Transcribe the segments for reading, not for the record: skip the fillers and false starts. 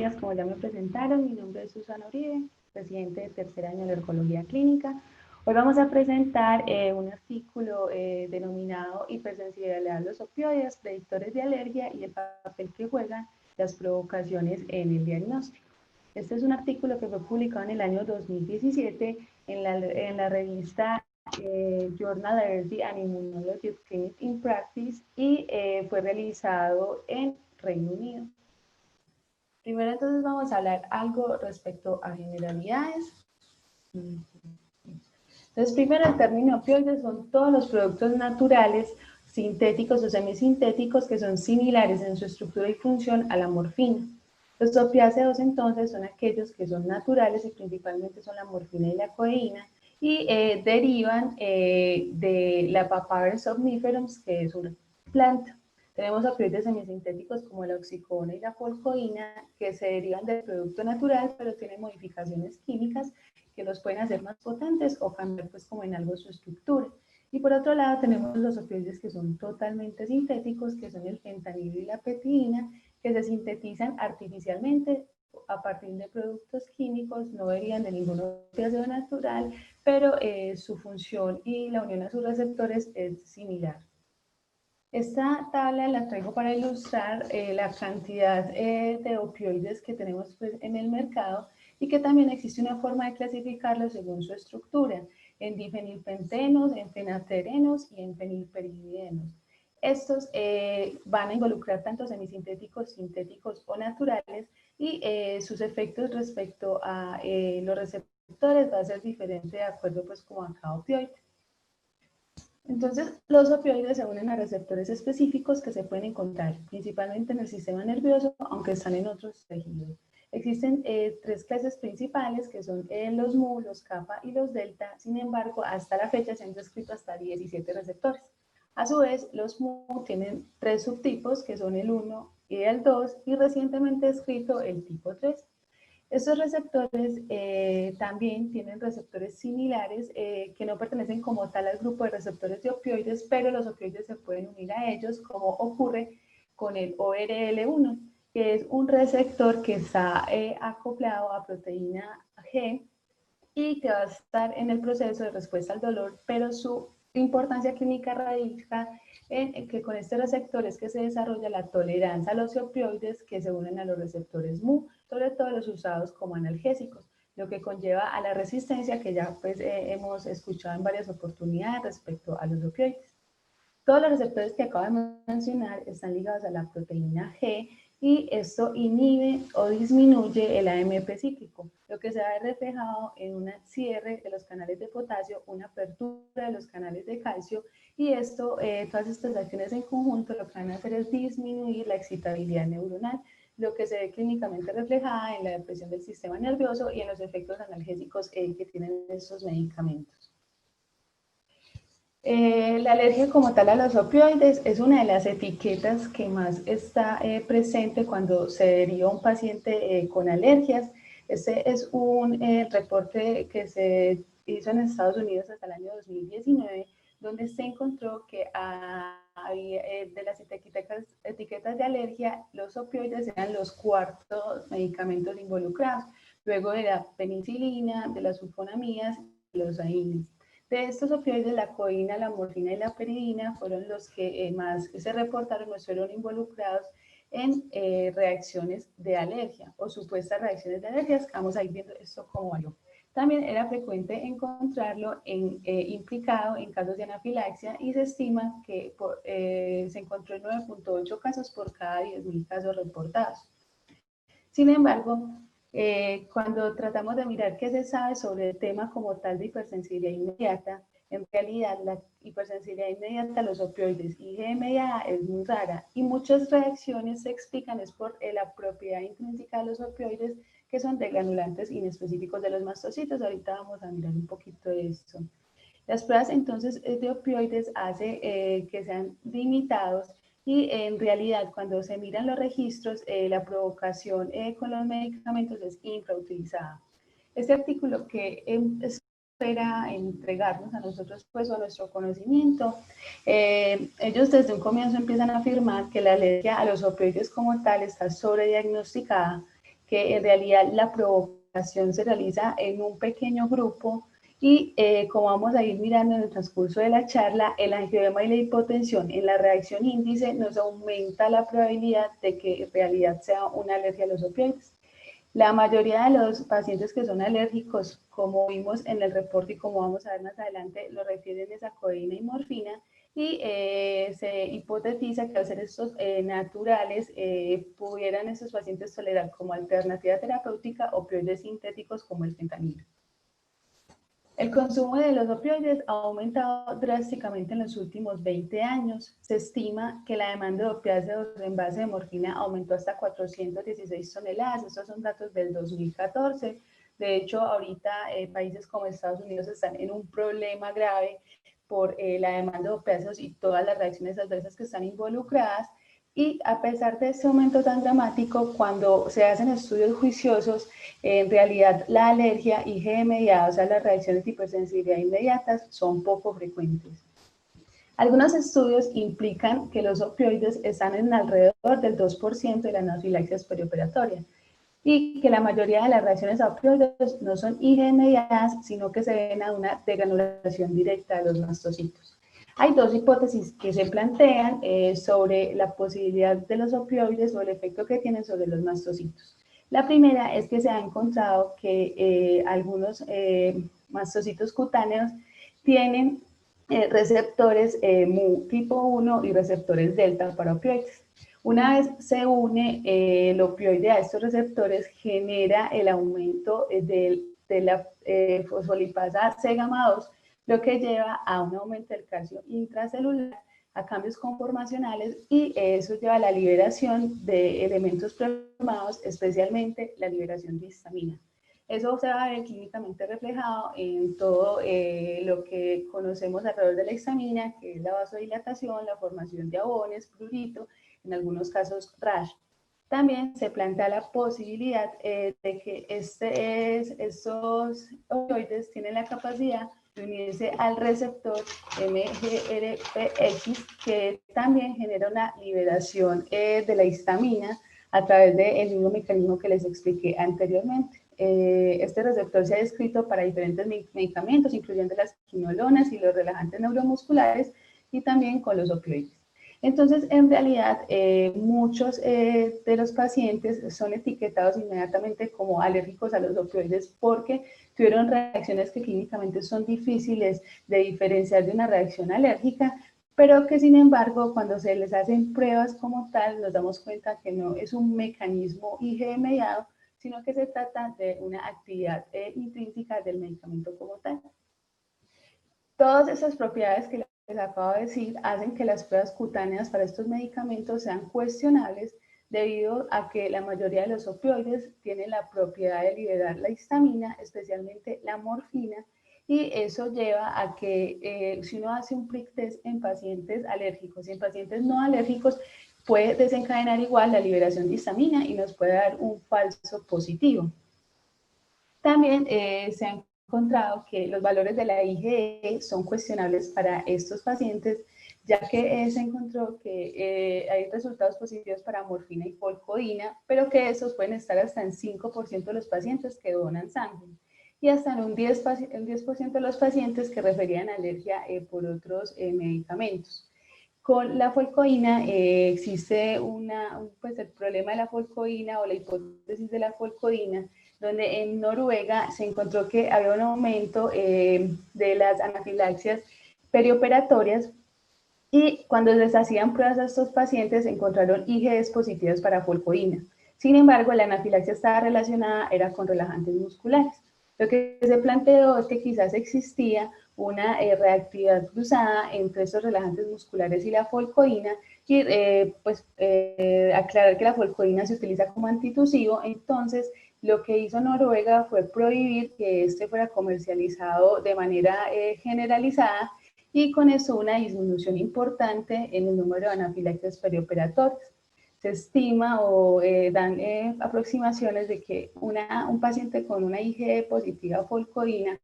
días, como ya me presentaron, mi nombre es Susana Uribe, residente de tercer año de Alergología Clínica. Hoy vamos a presentar un artículo denominado Hipersensibilidad a los opioides, predictores de alergia y el papel que juegan las provocaciones en el diagnóstico. Este es un artículo que fue publicado en el año 2017 en la revista Journal Allergy and Immunology of Clinic in Practice y fue realizado en Reino Unido. Primero entonces vamos a hablar algo respecto a generalidades. Entonces primero el término opioides son todos los productos naturales, sintéticos o semisintéticos que son similares en su estructura y función a la morfina. Los opiáceos entonces son aquellos que son naturales y principalmente son la morfina y la codeína y derivan de la Papaver somniferum, que es una planta. Tenemos opioides semisintéticos como la oxicodona y la polcoína que se derivan del producto natural pero tienen modificaciones químicas que los pueden hacer más potentes o cambiar pues como en algo su estructura. Y por otro lado tenemos los opioides que son totalmente sintéticos, que son el fentanilo y la petidina, que se sintetizan artificialmente a partir de productos químicos, no derivan de ningún opiáceo natural, pero su función y la unión a sus receptores es similar. Esta tabla la traigo para ilustrar la cantidad de opioides que tenemos pues, en el mercado y que también existe una forma de clasificarlos según su estructura, en difenilpentenos, en fenaterenos y en fenilperidinos. Estos van a involucrar tanto semisintéticos, sintéticos o naturales y sus efectos respecto a los receptores va a ser diferente de acuerdo pues como a cada opioide. Entonces, los opioides se unen a receptores específicos que se pueden encontrar principalmente en el sistema nervioso, aunque están en otros tejidos. Existen tres clases principales que son los mu, los kappa y los delta. Sin embargo, hasta la fecha se han descrito hasta 17 receptores. A su vez, los mu tienen tres subtipos que son el 1 y el 2 y recientemente descrito el tipo 3. Estos receptores también tienen receptores similares que no pertenecen como tal al grupo de receptores de opioides, pero los opioides se pueden unir a ellos, como ocurre con el ORL1, que es un receptor que está acoplado a proteína G y que va a estar en el proceso de respuesta al dolor, pero su importancia clínica radica en que con este receptor es que se desarrolla la tolerancia a los opioides que se unen a los receptores mu, sobre todo los usados como analgésicos, lo que conlleva a la resistencia que ya pues hemos escuchado en varias oportunidades respecto a los opioides. Todos los receptores que acabo de mencionar están ligados a la proteína G y esto inhibe o disminuye el AMP cíclico, lo que se ve reflejado en un cierre de los canales de potasio, una apertura de los canales de calcio y esto, todas estas acciones en conjunto lo que van a hacer es disminuir la excitabilidad neuronal, lo que se ve clínicamente reflejada en la depresión del sistema nervioso y en los efectos analgésicos que tienen estos medicamentos. La alergia como tal a los opioides es una de las etiquetas que más está presente cuando se deriva un paciente con alergias. Este es un reporte que se hizo en Estados Unidos hasta el año 2019, donde se encontró que de las etiquetas de alergia, los opioides eran los cuartos medicamentos involucrados, luego de la penicilina, de las sulfonamidas y los AINES. De estos opioides, la codeína, la morfina y la peridina fueron los que más se reportaron o fueron involucrados en reacciones de alergia o supuestas reacciones de alergias. Vamos a ir viendo esto como algo. También era frecuente encontrarlo implicado en casos de anafilaxia y se estima que se encontró en 9.8 casos por cada 10.000 casos reportados. Sin embargo, cuando tratamos de mirar qué se sabe sobre el tema como tal de hipersensibilidad inmediata, en realidad la hipersensibilidad inmediata a los opioides IgE mediada es muy rara y muchas reacciones se explican es por la propiedad intrínseca de los opioides que son degranulantes inespecíficos de los mastocitos. Ahorita vamos a mirar un poquito de esto. Las pruebas entonces de opioides hace que sean limitados y en realidad cuando se miran los registros la provocación con los medicamentos es infrautilizada. Este artículo que espera entregarnos a nosotros pues a nuestro conocimiento, ellos desde un comienzo empiezan a afirmar que la alergia a los opioides como tal está sobrediagnosticada, que en realidad la provocación se realiza en un pequeño grupo y como vamos a ir mirando en el transcurso de la charla, el angioedema y la hipotensión en la reacción índice nos aumenta la probabilidad de que en realidad sea una alergia a los opioides. La mayoría de los pacientes que son alérgicos, como vimos en el reporte y como vamos a ver más adelante, lo refieren a codeína y morfina, y se hipotetiza que al ser estos naturales pudieran estos pacientes tolerar como alternativa terapéutica opioides sintéticos como el fentanilo. El consumo de los opioides ha aumentado drásticamente en los últimos 20 años. Se estima que la demanda de opiáceos en base de morfina aumentó hasta 416 toneladas. Estos son datos del 2014. De hecho, ahorita países como Estados Unidos están en un problema grave por la demanda de opiáceos y todas las reacciones adversas que están involucradas. Y a pesar de este aumento tan dramático, cuando se hacen estudios juiciosos, en realidad la alergia IgE mediada, o sea, las reacciones de hipersensibilidad inmediatas, son poco frecuentes. Algunos estudios implican que los opioides están en alrededor del 2% de la anafilaxia perioperatoria y que la mayoría de las reacciones a opioides no son IgE mediadas, sino que se deben a una degranulación directa de los mastocitos. Hay dos hipótesis que se plantean sobre la posibilidad de los opioides o el efecto que tienen sobre los mastocitos. La primera es que se ha encontrado que algunos mastocitos cutáneos tienen receptores MU tipo 1 y receptores delta para opioides. Una vez se une el opioide a estos receptores, genera el aumento de la fosfolipasa C-gamma2, lo que lleva a un aumento del calcio intracelular, a cambios conformacionales, y eso lleva a la liberación de elementos programados, especialmente la liberación de histamina. Eso se va a ver clínicamente reflejado en todo lo que conocemos alrededor de la histamina, que es la vasodilatación, la formación de abones, prurito, en algunos casos rash. También se plantea la posibilidad de que estos opioides tienen la capacidad de unirse al receptor MGRPX, que también genera una liberación de la histamina a través del mismo mecanismo que les expliqué anteriormente. Este receptor se ha descrito para diferentes medicamentos, incluyendo las quinolonas y los relajantes neuromusculares, y también con los opioides. Entonces, en realidad, muchos de los pacientes son etiquetados inmediatamente como alérgicos a los opioides porque tuvieron reacciones que clínicamente son difíciles de diferenciar de una reacción alérgica, pero que sin embargo, cuando se les hacen pruebas como tal, nos damos cuenta que no es un mecanismo IgE mediado, sino que se trata de una actividad intrínseca del medicamento como tal. Todas esas propiedades que les acabo de decir hacen que las pruebas cutáneas para estos medicamentos sean cuestionables, debido a que la mayoría de los opioides tienen la propiedad de liberar la histamina, especialmente la morfina, y eso lleva a que si uno hace un prick test en pacientes alérgicos y en pacientes no alérgicos, puede desencadenar igual la liberación de histamina y nos puede dar un falso positivo. También se han encontrado que los valores de la IgE son cuestionables para estos pacientes, ya que se encontró que hay resultados positivos para morfina y polcoína, pero que esos pueden estar hasta en 5% de los pacientes que donan sangre y hasta en un 10% de los pacientes que referían alergia por otros medicamentos. Con la folcoína existe pues el problema de la folcoína o la hipótesis de la folcoína, donde en Noruega se encontró que había un aumento de las anafilaxias perioperatorias, y cuando les hacían pruebas a estos pacientes encontraron IgEs positivas para folcoína. Sin embargo, la anafilaxia estaba relacionada era con relajantes musculares. Lo que se planteó es que quizás existía una reactividad cruzada entre estos relajantes musculares y la folcoína, y aclarar que la folcoína se utiliza como antitusivo. Entonces, lo que hizo Noruega fue prohibir que este fuera comercializado de manera generalizada, y con eso una disminución importante en el número de anafilaxias perioperatorias. Se estima o dan aproximaciones de que un paciente con una IgE positiva folcoína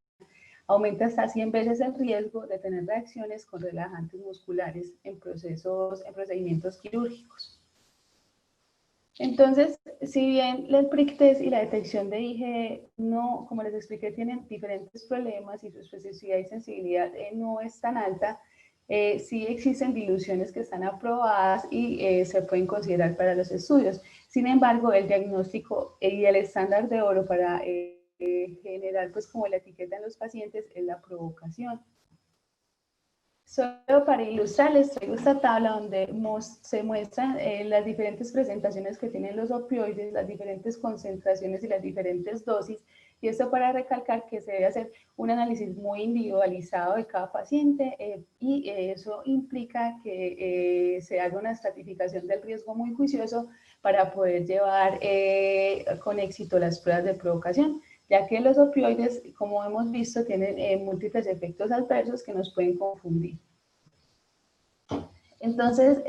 aumenta hasta 100 veces el riesgo de tener reacciones con relajantes musculares en procedimientos quirúrgicos. Entonces, si bien el prick test y la detección de IgE, no, como les expliqué, tienen diferentes problemas y su especificidad y sensibilidad no es tan alta, sí existen diluciones que están aprobadas y se pueden considerar para los estudios. Sin embargo, el diagnóstico y el estándar de oro para generar, pues como la etiqueta en los pacientes, es la provocación. Solo para ilustrarles, traigo esta tabla donde se muestran las diferentes presentaciones que tienen los opioides, las diferentes concentraciones y las diferentes dosis, y esto para recalcar que se debe hacer un análisis muy individualizado de cada paciente y eso implica que se haga una estratificación del riesgo muy juicioso para poder llevar con éxito las pruebas de provocación, ya que los opioides, como hemos visto, tienen múltiples efectos adversos que nos pueden confundir. Entonces,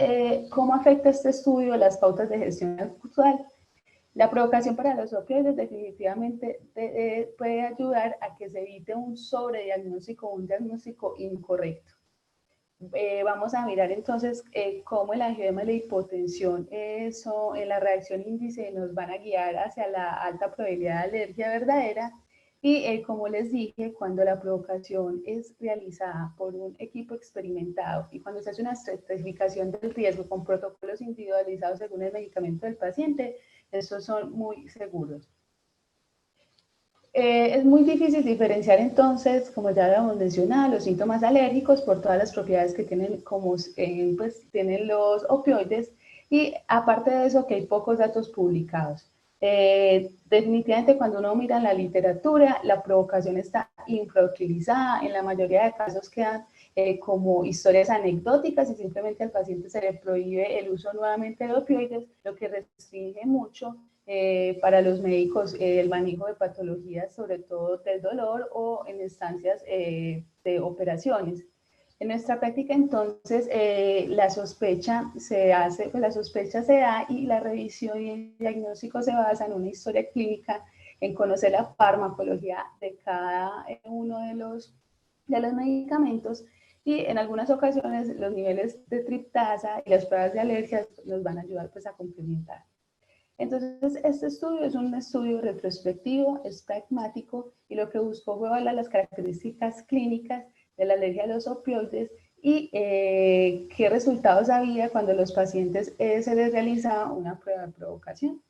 ¿cómo afecta este estudio las pautas de gestión actual? La provocación para los opioides definitivamente puede ayudar a que se evite un sobrediagnóstico o un diagnóstico incorrecto. Vamos a mirar entonces cómo el angioedema y la hipotensión en la reacción índice nos van a guiar hacia la alta probabilidad de alergia verdadera y como les dije, cuando la provocación es realizada por un equipo experimentado y cuando se hace una estratificación del riesgo con protocolos individualizados según el medicamento del paciente, estos son muy seguros. Es muy difícil diferenciar entonces, como ya habíamos mencionado, los síntomas alérgicos por todas las propiedades que tienen, como pues, tienen los opioides, y aparte de eso que hay pocos datos publicados. Definitivamente cuando uno mira en la literatura, la provocación está infrautilizada, en la mayoría de casos quedan como historias anecdóticas y simplemente al paciente se le prohíbe el uso nuevamente de opioides, lo que restringe mucho para los médicos el manejo de patologías, sobre todo del dolor o en instancias de operaciones. En nuestra práctica, entonces, la sospecha se hace, pues la sospecha se da y la revisión y el diagnóstico se basa en una historia clínica, en conocer la farmacología de cada uno de los medicamentos y en algunas ocasiones los niveles de triptasa y las pruebas de alergias nos van a ayudar pues a complementar. Entonces, este estudio es un estudio retrospectivo, es pragmático y lo que buscó fue evaluar las características clínicas de la alergia a los opioides y qué resultados había cuando los pacientes se les realizaba una prueba de provocación.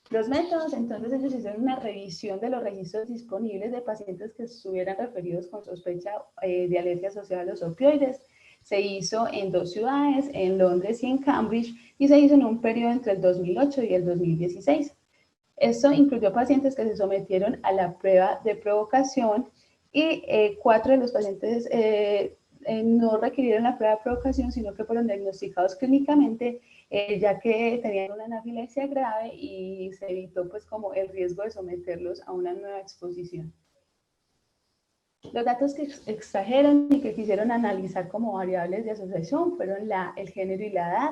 Los métodos, entonces ellos hicieron una revisión de los registros disponibles de pacientes que estuvieran referidos con sospecha de alergia asociada a los opioides. Se hizo en 2 ciudades, en Londres y en Cambridge, y se hizo en un periodo entre el 2008 y el 2016. Esto incluyó pacientes que se sometieron a la prueba de provocación y 4 de los pacientes no requirieron la prueba de provocación, sino que fueron diagnosticados clínicamente, ya que tenían una anafilaxia grave y se evitó pues como el riesgo de someterlos a una nueva exposición. Los datos que extrajeron y que quisieron analizar como variables de asociación fueron el género y la edad,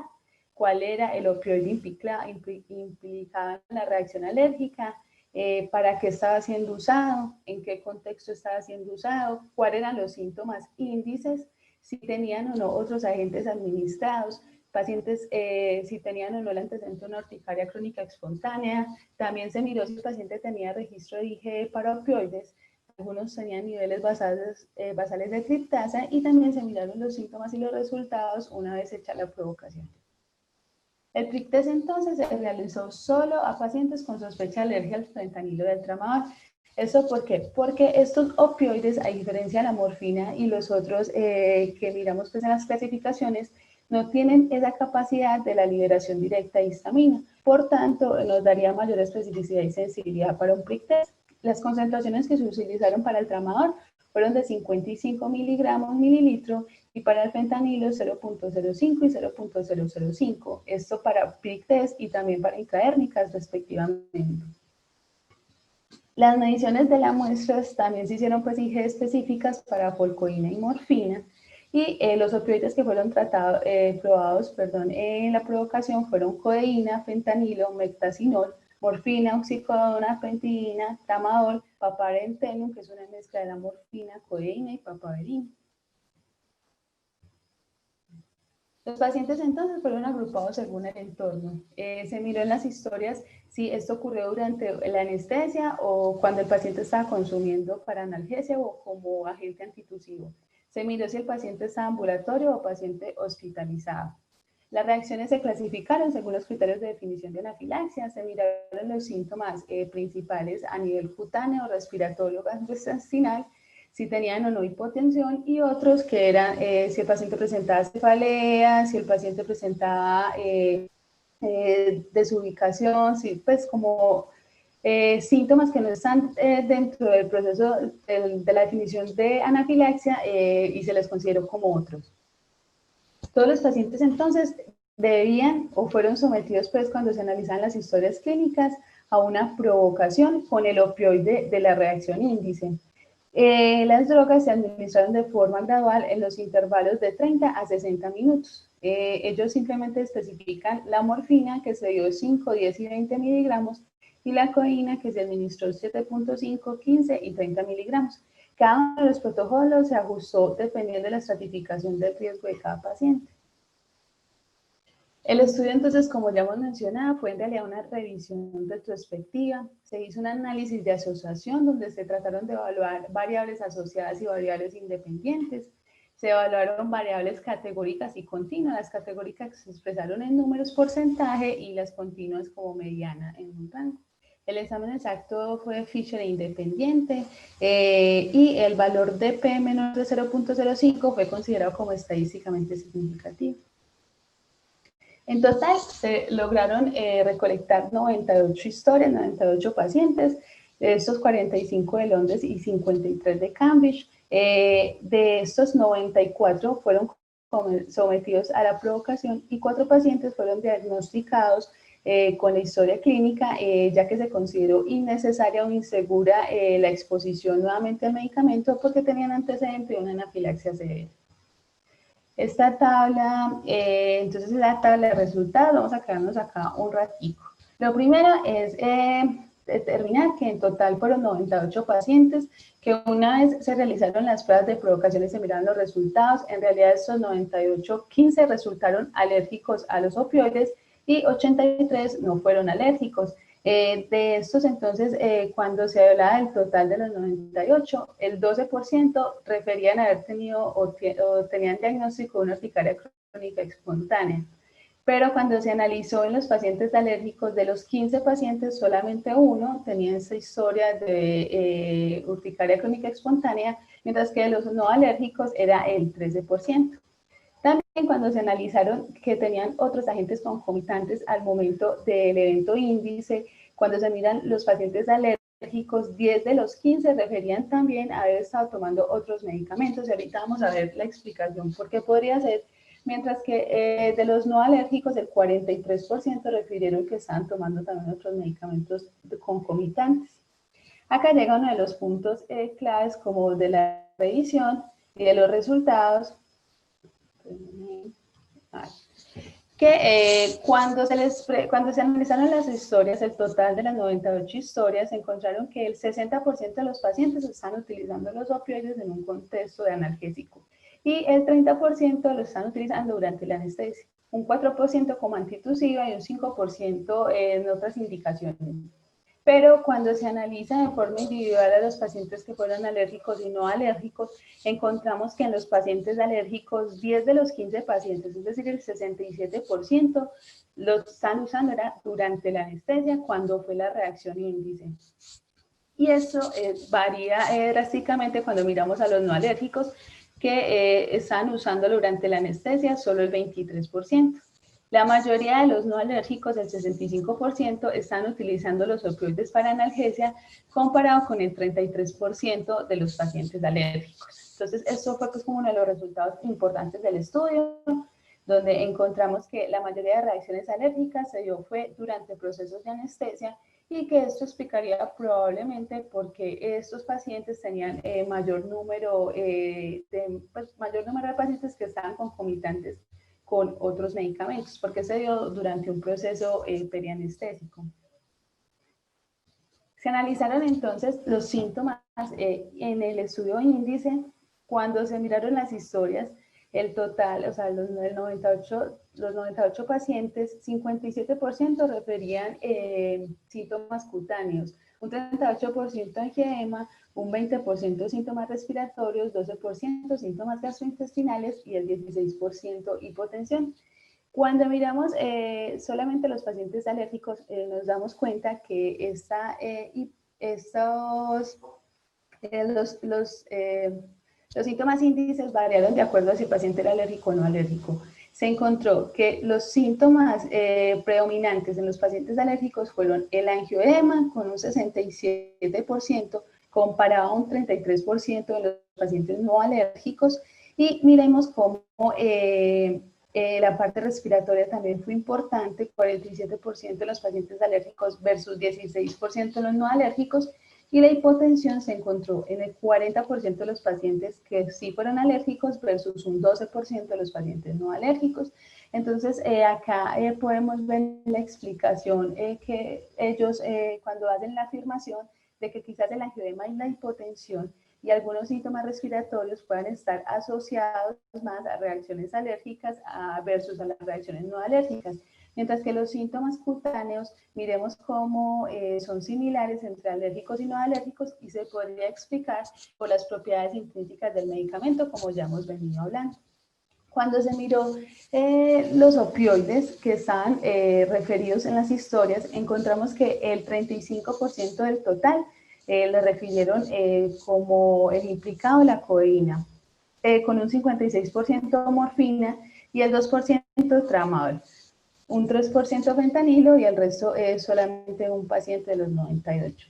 cuál era el opioide implicado en la reacción alérgica, para qué estaba siendo usado, en qué contexto estaba siendo usado, cuáles eran los síntomas índices, si tenían o no otros agentes administrados, pacientes si tenían o no el antecedente de una urticaria crónica espontánea. También se miró si el paciente tenía registro de IgE para opioides. Algunos tenían niveles basales de triptasa y también se miraron los síntomas y los resultados una vez hecha la provocación. El prick test entonces se realizó solo a pacientes con sospecha de alergia al fentanilo del tramadol. ¿Eso por qué? Porque estos opioides, a diferencia de la morfina y los otros que miramos pues en las clasificaciones, no tienen esa capacidad de la liberación directa de histamina. Por tanto, nos daría mayor especificidad y sensibilidad para un prick test. Las concentraciones que se utilizaron para el tramadol fueron de 55 miligramos mililitro y para el fentanilo 0.05 y 0.005. Esto para prick test y también para intraérnicas respectivamente. Las mediciones de las muestras también se hicieron pues IG específicas para polcoína y morfina y los opioides que fueron probados en la provocación fueron codeína, fentanilo, mectacinol, morfina, oxicodona, pentilina, tramadol, papavertenum, que es una mezcla de la morfina, codeína y papaverina. Los pacientes entonces fueron agrupados según el entorno. Se miró en las historias si esto ocurrió durante la anestesia o cuando el paciente estaba consumiendo para analgesia o como agente antitusivo. Se miró si el paciente estaba ambulatorio o paciente hospitalizado. Las reacciones se clasificaron según los criterios de definición de anafilaxia. Se miraron los síntomas principales a nivel cutáneo, respiratorio, gastrointestinal, si tenían o no hipotensión, y otros que eran si el paciente presentaba cefalea, si el paciente presentaba desubicación, si, pues como síntomas que no están dentro del proceso de la definición de anafilaxia y se les consideró como otros. Todos los pacientes entonces debían o fueron sometidos, pues cuando se analizan las historias clínicas, a una provocación con el opioide de la reacción índice. Las drogas se administraron de forma gradual en los intervalos de 30 a 60 minutos. Ellos simplemente especifican la morfina, que se dio 5, 10 y 20 miligramos, y la codeína, que se administró 7.5, 15 y 30 miligramos. Cada uno de los protocolos se ajustó dependiendo de la estratificación del riesgo de cada paciente. El estudio, entonces, como ya hemos mencionado, fue en realidad una revisión retrospectiva. Se hizo un análisis de asociación donde se trataron de evaluar variables asociadas y variables independientes. Se evaluaron variables categóricas y continuas. Las categóricas se expresaron en números porcentaje y las continuas como mediana en un rango. El examen exacto fue Fisher e independiente y el valor de P menor de 0.05 fue considerado como estadísticamente significativo. En total, se lograron recolectar 98 historias, 98 pacientes, de estos 45 de Londres y 53 de Cambridge. De estos 94 fueron sometidos a la provocación y 4 pacientes fueron diagnosticados con la historia clínica, ya que se consideró innecesaria o insegura la exposición nuevamente al medicamento porque tenían antecedente de una anafilaxia severa. Esta tabla, entonces la tabla de resultados, vamos a quedarnos acá un ratico. Lo primero es determinar que en total fueron 98 pacientes, que una vez se realizaron las pruebas de provocación y se miraron los resultados, en realidad estos 98, 15 resultaron alérgicos a los opioides y 83 no fueron alérgicos. De estos, entonces, cuando se hablaba del total de los 98, el 12% referían a haber tenido o tenían diagnóstico de una urticaria crónica espontánea. Pero cuando se analizó en los pacientes alérgicos, de los 15 pacientes, solamente uno tenía esa historia de urticaria crónica espontánea, mientras que de los no alérgicos era el 13%. También cuando se analizaron que tenían otros agentes concomitantes al momento del evento índice, cuando se miran los pacientes alérgicos, 10 de los 15 referían también a haber estado tomando otros medicamentos, y ahorita vamos a ver la explicación por qué podría ser, mientras que de los no alérgicos el 43% refirieron que estaban tomando también otros medicamentos concomitantes. Acá llega uno de los puntos claves como de la revisión y de los resultados, que cuando se analizaron las historias, el total de las 98 historias, se encontraron que el 60% de los pacientes están utilizando los opioides en un contexto de analgésico y el 30% lo están utilizando durante la anestesia, un 4% como antitusiva y un 5% en otras indicaciones. Pero cuando se analiza de forma individual a los pacientes que fueron alérgicos y no alérgicos, encontramos que en los pacientes alérgicos, 10 de los 15 pacientes, es decir, el 67%, lo están usando durante la anestesia cuando fue la reacción índice. Y eso varía drásticamente cuando miramos a los no alérgicos, que están usándolo durante la anestesia solo el 23%. La mayoría de los no alérgicos, el 65%, están utilizando los opioides para analgesia, comparado con el 33% de los pacientes alérgicos. Entonces, esto fue pues como uno de los resultados importantes del estudio, donde encontramos que la mayoría de reacciones alérgicas se dio fue durante procesos de anestesia, y que esto explicaría probablemente por qué estos pacientes tenían mayor número de pacientes que estaban concomitantes con otros medicamentos, porque se dio durante un proceso perianestésico. Se analizaron entonces los síntomas en el estudio índice. Cuando se miraron las historias, el total, o sea, los 98 pacientes, 57% referían síntomas cutáneos, un 38% angioedema, un 20% síntomas respiratorios, 12% síntomas gastrointestinales y el 16% hipotensión. Cuando miramos solamente los pacientes alérgicos, nos damos cuenta que los síntomas índices variaron de acuerdo a si el paciente era alérgico o no alérgico. Se encontró que los síntomas predominantes en los pacientes alérgicos fueron el angioedema con un 67%, comparado a un 33% en los pacientes no alérgicos. Y miremos cómo la parte respiratoria también fue importante, 47% en los pacientes alérgicos versus 16% en los no alérgicos. Y la hipotensión se encontró en el 40% de los pacientes que sí fueron alérgicos versus un 12% de los pacientes no alérgicos. Entonces, acá podemos ver la explicación que ellos, cuando hacen la afirmación de que quizás el angioedema y la hipotensión y algunos síntomas respiratorios puedan estar asociados más a reacciones alérgicas versus a las reacciones no alérgicas. Mientras que los síntomas cutáneos, miremos cómo son similares entre alérgicos y no alérgicos y se podría explicar por las propiedades intrínsecas del medicamento, como ya hemos venido hablando. Cuando se miró los opioides que estaban referidos en las historias, encontramos que el 35% del total le refirieron como el implicado la codeína, con un 56% morfina y el 2% tramadol, un 3% fentanilo y el resto es solamente un paciente de los 98.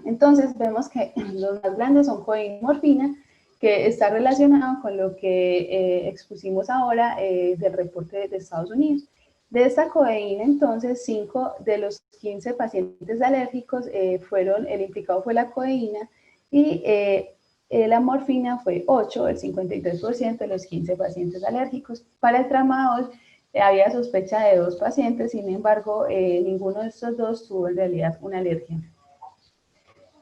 Entonces vemos que los más grandes son codeína y morfina, que está relacionado con lo que expusimos ahora del reporte de Estados Unidos. De esta codeína, entonces, 5 de los 15 pacientes alérgicos el implicado fue la codeína, y la morfina fue 8, el 53% de los 15 pacientes alérgicos. Para el tramadol, había sospecha de 2 pacientes, sin embargo, ninguno de estos 2 tuvo en realidad una alergia.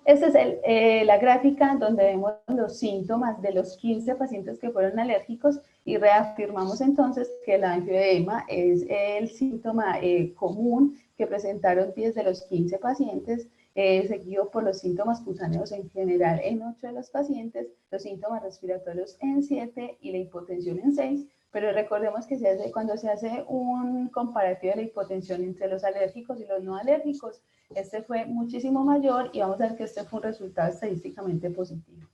Esta es la gráfica donde vemos los síntomas de los 15 pacientes que fueron alérgicos y reafirmamos entonces que el angioedema es el síntoma común que presentaron 10 de los 15 pacientes, seguido por los síntomas cutáneos en general en 8 de los pacientes, los síntomas respiratorios en 7 y la hipotensión en 6. Pero recordemos que cuando se hace un comparativo de la hipotensión entre los alérgicos y los no alérgicos, este fue muchísimo mayor y vamos a ver que este fue un resultado estadísticamente positivo.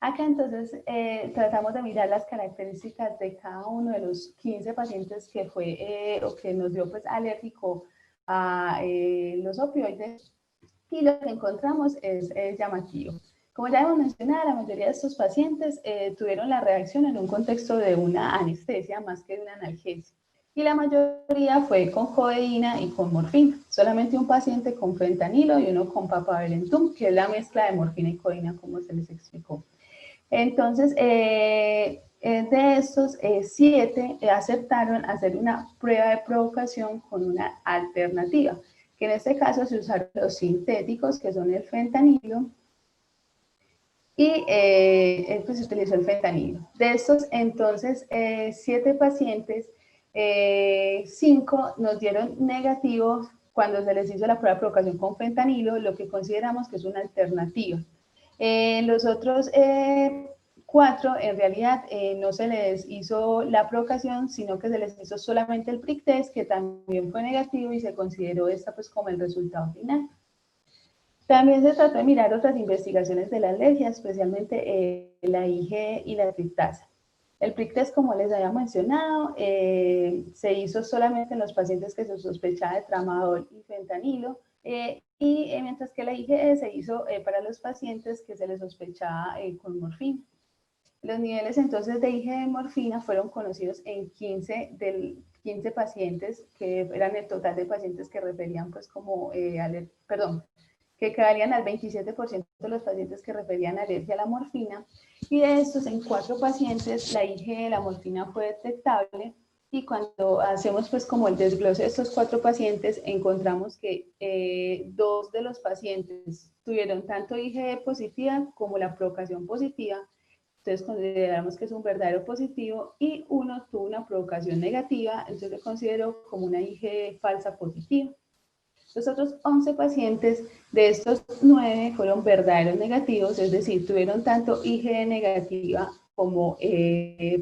Acá entonces tratamos de mirar las características de cada uno de los 15 pacientes que fue o que nos dio pues alérgico a los opioides, y lo que encontramos es llamativo. Como ya hemos mencionado, la mayoría de estos pacientes tuvieron la reacción en un contexto de una anestesia más que de una analgesia. Y la mayoría fue con codeína y con morfina. Solamente un paciente con fentanilo y uno con papaverentum, que es la mezcla de morfina y codeína, como se les explicó. Entonces, de estos 7 aceptaron hacer una prueba de provocación con una alternativa, que en este caso se usaron los sintéticos, que son el fentanilo, y pues se utilizó el fentanilo. De estos, entonces, 7 pacientes, 5 nos dieron negativos cuando se les hizo la prueba de provocación con fentanilo, lo que consideramos que es una alternativa. Los otros 4, en realidad, no se les hizo la provocación, sino que se les hizo solamente el prick test, que también fue negativo y se consideró esta pues como el resultado final. También se trató de mirar otras investigaciones de la alergia, especialmente la IgE y la triptasa. El prick test, como les había mencionado, se hizo solamente en los pacientes que se sospechaba de tramadol y fentanilo, y mientras que la IgE se hizo para los pacientes que se les sospechaba con morfina. Los niveles entonces de IgE de morfina fueron conocidos en 15 pacientes, que eran el total de pacientes que referían pues como, que equivalían al 27% de los pacientes que referían alergia a la morfina, y de estos en 4 pacientes la IgE de la morfina fue detectable, y cuando hacemos pues como el desglose de estos 4 pacientes, encontramos que 2 de los pacientes tuvieron tanto IgE positiva como la provocación positiva, entonces consideramos que es un verdadero positivo, y uno tuvo una provocación negativa, entonces lo considero como una IgE falsa positiva. Los otros 11 pacientes, de estos 9 fueron verdaderos negativos, es decir, tuvieron tanto IgE negativa como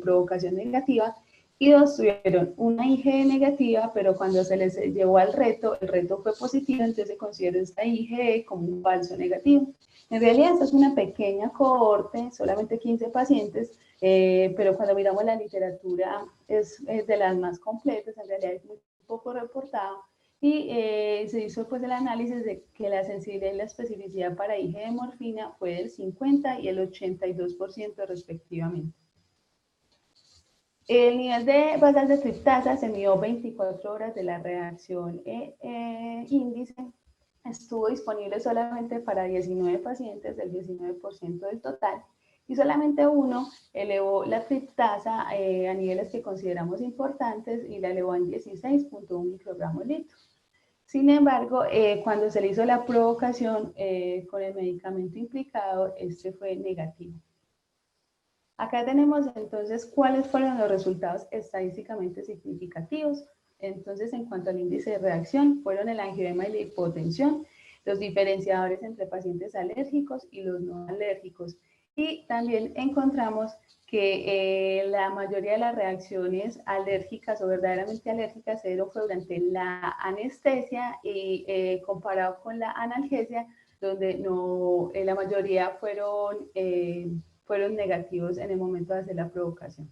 provocación negativa, y 2 tuvieron una IgE negativa, pero cuando se les llevó al reto, el reto fue positivo, entonces se considera esta IgE como un falso negativo. En realidad esta es una pequeña cohorte, solamente 15 pacientes, pero cuando miramos la literatura es de las más completas, en realidad es muy poco reportado, y se hizo pues el análisis de que la sensibilidad y la especificidad para IgE de morfina fue del 50 y el 82% respectivamente. El nivel de basal de triptasa se midió 24 horas de la reacción índice. Estuvo disponible solamente para 19 pacientes, del 19% del total, y solamente uno elevó la triptasa a niveles que consideramos importantes y la elevó en 16.1 microgramos litro. Sin embargo, cuando se le hizo la provocación con el medicamento implicado, este fue negativo. Acá tenemos entonces cuáles fueron los resultados estadísticamente significativos. Entonces, en cuanto al índice de reacción, fueron el angioedema y la hipotensión, los diferenciadores entre pacientes alérgicos y los no alérgicos. Y también encontramos que la mayoría de las reacciones alérgicas o verdaderamente alérgicas se dieron durante la anestesia, y comparado con la analgesia, donde no, la mayoría fueron negativos en el momento de hacer la provocación.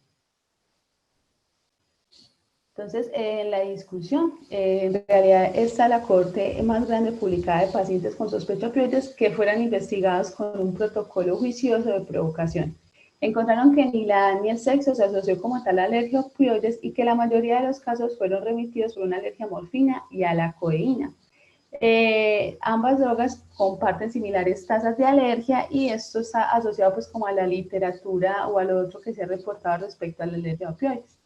Entonces, en la discusión, en realidad está la cohorte más grande publicada de pacientes con sospecha de opioides que fueran investigados con un protocolo juicioso de provocación. Encontraron que ni la edad ni el sexo se asoció como tal a alergia a opioides, y que la mayoría de los casos fueron remitidos por una alergia a morfina y a la codeína. Ambas drogas comparten similares tasas de alergia, y esto está asociado pues como a la literatura o a lo otro que se ha reportado respecto a la alergia a opioides.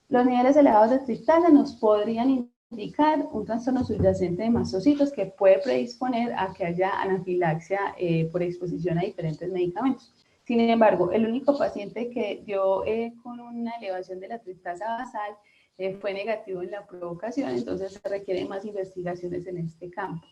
Los niveles elevados de triptasa nos podrían indicar un trastorno subyacente de mastocitos que puede predisponer a que haya anafilaxia por exposición a diferentes medicamentos. Sin embargo, el único paciente que dio con una elevación de la triptasa basal fue negativo en la provocación, entonces se requieren más investigaciones en este campo.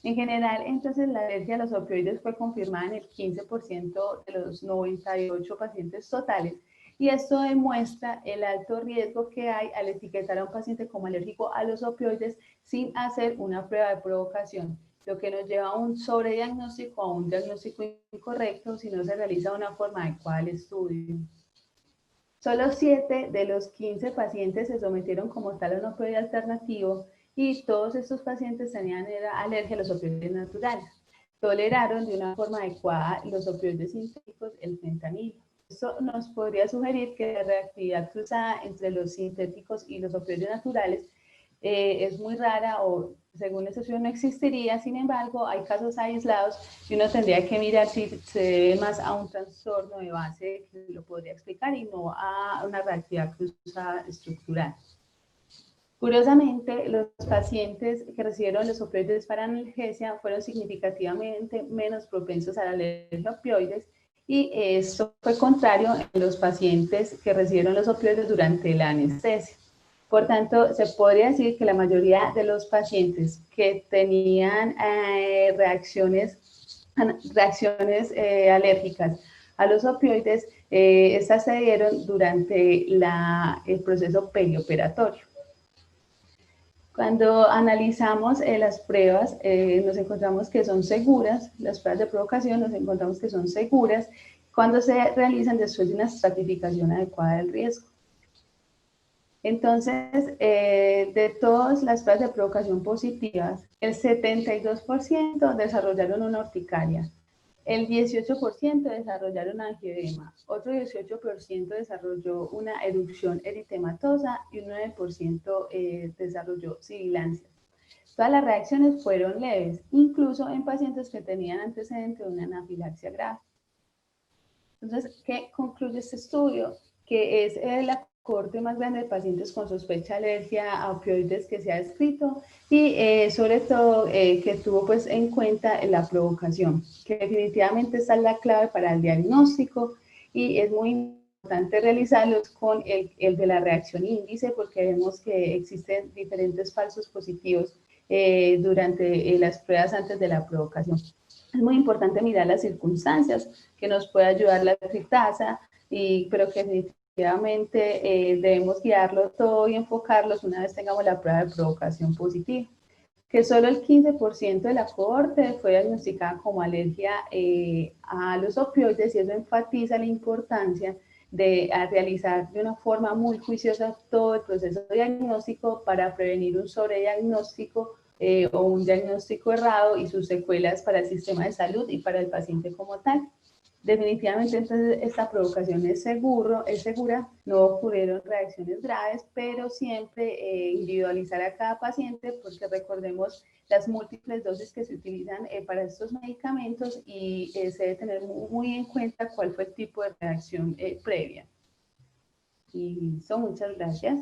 En general, entonces, la alergia a los opioides fue confirmada en el 15% de los 98 pacientes totales, y esto demuestra el alto riesgo que hay al etiquetar a un paciente como alérgico a los opioides sin hacer una prueba de provocación, lo que nos lleva a un sobrediagnóstico, a un diagnóstico incorrecto si no se realiza de una forma adecuada el estudio. Solo 7 de los 15 pacientes se sometieron como tal a un opioide alternativo, y todos estos pacientes tenían alergia a los opioides naturales. Toleraron de una forma adecuada los opioides sintéticos, el fentanilo. Esto nos podría sugerir que la reactividad cruzada entre los sintéticos y los opioides naturales es muy rara, o según ese estudio no existiría. Sin embargo, hay casos aislados y uno tendría que mirar si se debe más a un trastorno de base que lo podría explicar y no a una reactividad cruzada estructural. Curiosamente, los pacientes que recibieron los opioides para analgesia fueron significativamente menos propensos a la alergia a opioides, y esto fue contrario en los pacientes que recibieron los opioides durante la anestesia. Por tanto, se podría decir que la mayoría de los pacientes que tenían reacciones alérgicas a los opioides, estas se dieron durante el proceso perioperatorio. Cuando analizamos las pruebas, nos encontramos que son seguras, las pruebas de provocación nos encontramos que son seguras cuando se realizan después de una estratificación adecuada del riesgo. Entonces, de todas las pruebas de provocación positivas, el 72% desarrollaron una urticaria, el 18% desarrollaron angioedema, otro 18% desarrolló una erupción eritematosa y un 9% desarrolló sibilancia. Todas las reacciones fueron leves, incluso en pacientes que tenían antecedente de una anafilaxia grave. Entonces, ¿qué concluye este estudio? Que es la cohorte más grande de pacientes con sospecha de alergia a opioides que se ha descrito, y sobre todo que tuvo pues en cuenta la provocación, que definitivamente esta es la clave para el diagnóstico, y es muy importante realizarlos con el de la reacción índice, porque vemos que existen diferentes falsos positivos durante las pruebas antes de la provocación. Es muy importante mirar las circunstancias que nos puede ayudar la tritasa, pero que definitivamente debemos guiarlo todo y enfocarlos una vez tengamos la prueba de provocación positiva. Que solo el 15% de la cohorte fue diagnosticada como alergia a los opioides, y eso enfatiza la importancia de realizar de una forma muy juiciosa todo el proceso diagnóstico para prevenir un sobrediagnóstico o un diagnóstico errado y sus secuelas para el sistema de salud y para el paciente como tal. Definitivamente entonces esta provocación es segura, no ocurrieron reacciones graves, pero siempre individualizar a cada paciente, porque recordemos las múltiples dosis que se utilizan para estos medicamentos, y se debe tener muy en cuenta cuál fue el tipo de reacción previa. Y listo, muchas gracias.